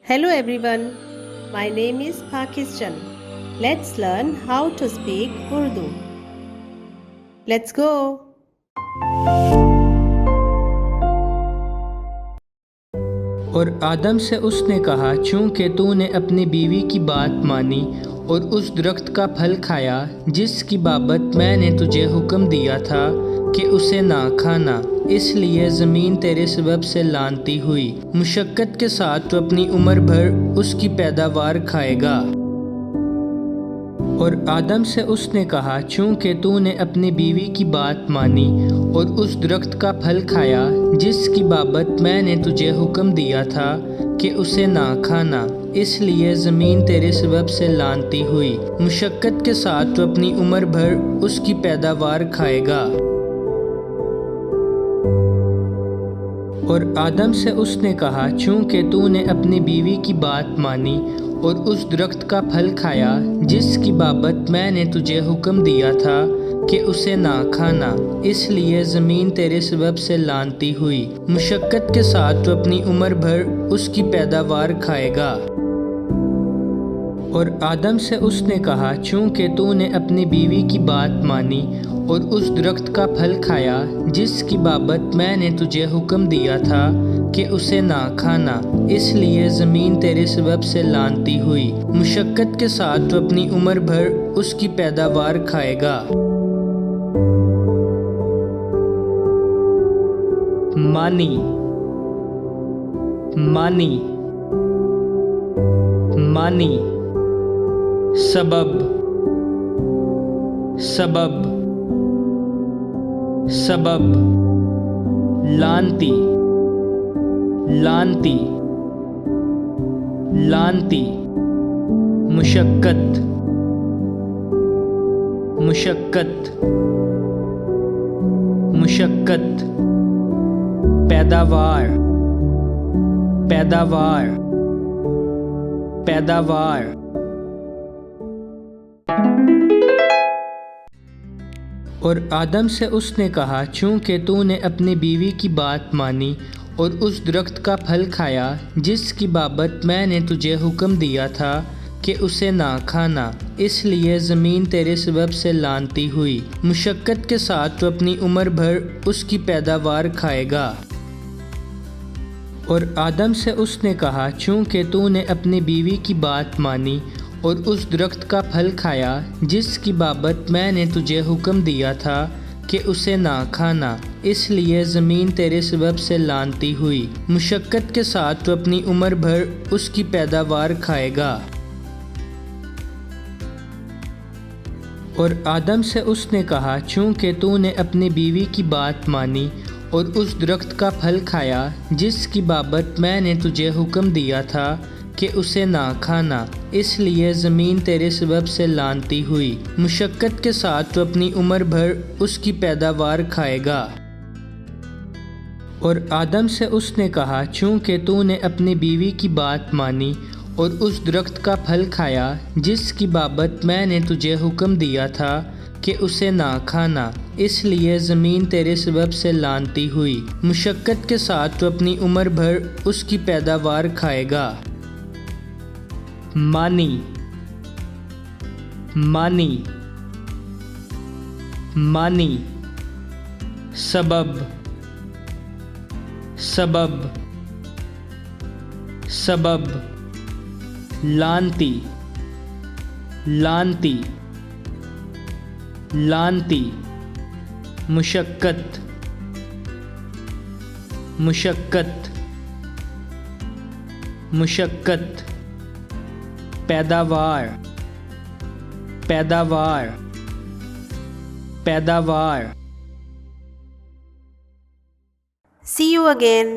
Hello everyone, my name is Pakistan. Let's learn how to speak Urdu. Let's go. और आदम से उसने कहा, चूँकि तूने अपनी बीवी की बात मानी और उस दरख्त का फल खाया जिसकी बाबत मैंने तुझे हुक्म दिया था कि उसे ना खाना, इसलिए ज़मीन तेरे सबब से लानती हुई। मुशक्क़त के साथ तो अपनी उम्र भर उसकी पैदावार खाएगा। और आदम से उसने कहा, चूँकि तूने अपनी बीवी की बात मानी और उस दरख्त का फल खाया जिसकी बाबत मैंने तुझे हुक्म दिया था कि उसे ना खाना, इसलिए ज़मीन तेरे सबब से लानती हुई। मुशक्क़त के साथ तो अपनी उम्र भर उसकी पैदावार खाएगा। और आदम से उसने कहा, चूँकि तूने अपनी बीवी की बात मानी और उस दरख्त का फल खाया जिसकी बाबत मैंने तुझे हुक्म दिया था कि उसे ना खाना, इसलिए ज़मीन तेरे सबब से लानती हुई। मुशक्क़त के साथ तो अपनी उम्र भर उसकी पैदावार खाएगा। और आदम से उसने कहा, चूँकि तूने अपनी बीवी की बात मानी और उस दरख्त का फल खाया जिसकी बाबत मैंने तुझे हुक्म दिया था कि उसे ना खाना, इसलिए ज़मीन तेरे सबब से लानती हुई। मुशक्क़त के साथ तो अपनी उम्र भर उसकी पैदावार खाएगा। मानी, मानी, मानी, सबब, सबब, सबब, लानती, लानती, लानती, मुशक्क़त, मुशक्क़त, मुशक्क़त, पैदावार, पैदावार, पैदावार। और आदम से उसने कहा, चूँकि तूने अपनी बीवी की बात मानी और उस दरख्त का फल खाया जिसकी बाबत मैंने तुझे हुक्म दिया था कि उसे ना खाना, इसलिए ज़मीन तेरे सबब से लानती हुई। मुशक्क़त के साथ तो अपनी उम्र भर उसकी पैदावार खाएगा। और आदम से उसने कहा, चूँकि तूने अपनी बीवी की बात मानी और उस दरख्त का फल खाया जिसकी बाबत मैंने तुझे हुक्म दिया था कि उसे ना खाना, इसलिए ज़मीन तेरे सबब से लानती हुई। मुशक्क़त के साथ तो अपनी उम्र भर उसकी पैदावार खाएगा। और आदम से उसने कहा, चूँकि तूने अपनी बीवी की बात मानी और उस दरख्त का फल खाया जिसकी बाबत मैंने तुझे हुक्म दिया था कि उसे ना खाना, इसलिए ज़मीन तेरे सबब से लानती हुई। मुशक्क़त के साथ तो अपनी उम्र भर उसकी पैदावार खाएगा। और आदम से उसने कहा, चूँकि तूने अपनी बीवी की बात मानी और उस दरख्त का फल खाया जिसकी बाबत मैंने तुझे हुक्म दिया था कि उसे ना खाना, इसलिए ज़मीन तेरे सबब से लानती हुई। मुशक्क़त के साथ तो अपनी उम्र भर उसकी पैदावार खाएगा। मानी, मानी, मानी, सबब, सबब, सबब, लानती, लानती, लानती, मुशक्क़त, मुशक्क़त, मुशक्क़त, पैदावार, पैदावार, पैदावार। See you again.